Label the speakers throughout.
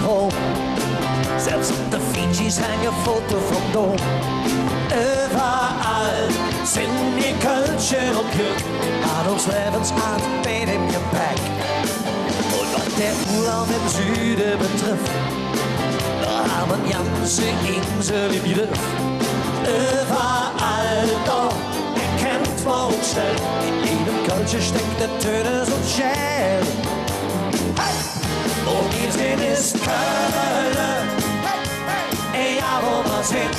Speaker 1: Rom. Selbst op de Fidschis hängt ein Foto vom Dom. Überall sind wir Kölschen und Glück, hat uns Lebensart in Gepäck. Und was der Urlaub im Süden betrifft, da haben ganze Insel im Griff. Überall da erkennt man uns schnell, in jedem Kölschen steckt der Töne so schön. Hey! Und wir sind ist Köln, ja, wo wir sind.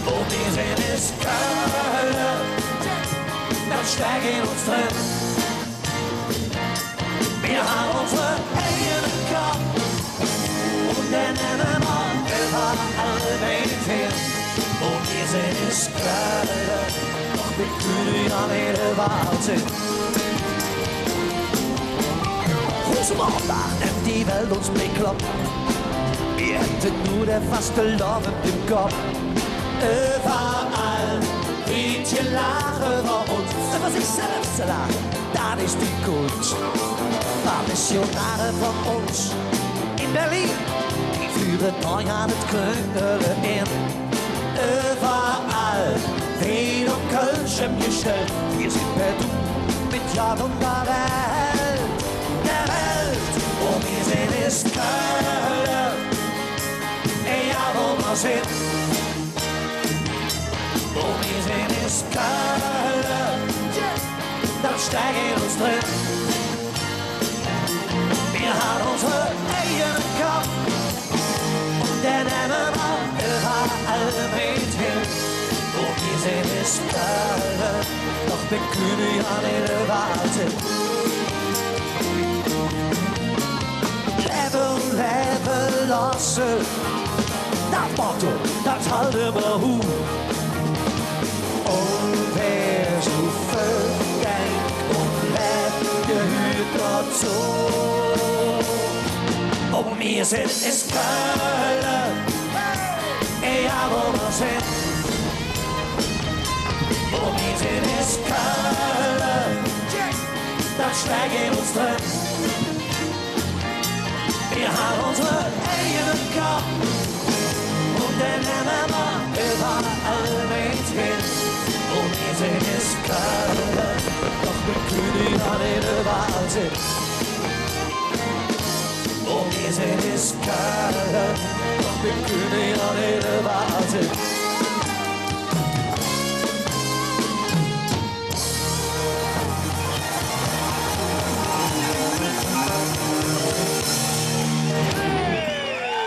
Speaker 1: Und wir sind ist Köln, dann steig in uns drin. Wir haben unsere eigenen Kopf und dann nehmen wir überall Welt hin. Und wir sind ist Köln, doch wir können ja nicht überall sind. Zum Aufwachen nimmt die Welt uns bekloppt. Wir hätten nur der fast Love im Kopf. Überall weht ihr Lachen über uns. Über sich selbst zu lachen, das ist die Kunst. Paar Missionare von uns in Berlin, die führen euch an das Klöngele in. Überall weht um Kölschem gestellt. Wir sind per Du mit Jan und der Welt. Und wir sind ist Köln, ja, wo wir sind. Und wir sind ist Köln, dann steig in uns drin. Wir haben unsere eigenen Kopf und dann nehmen wir überall mit hin. Und wir sind ist Köln, doch wir können ja nicht überall sind. Leben lassen, das Motto, das halten wir hoch. Und wer so viel denkt und lebt, gehört dazu. Und wir sind ist Köln, ja, wo wir sind. Und wir sind ist Köln, das steig in uns drin. Wir haben unsere eigenen Kopf und dann nehmen wir überall mit hin. Und wir sind ist Köln, doch wir können ja nicht überall sind. Und wir sind ist Köln, doch wir können ja nicht überall sind.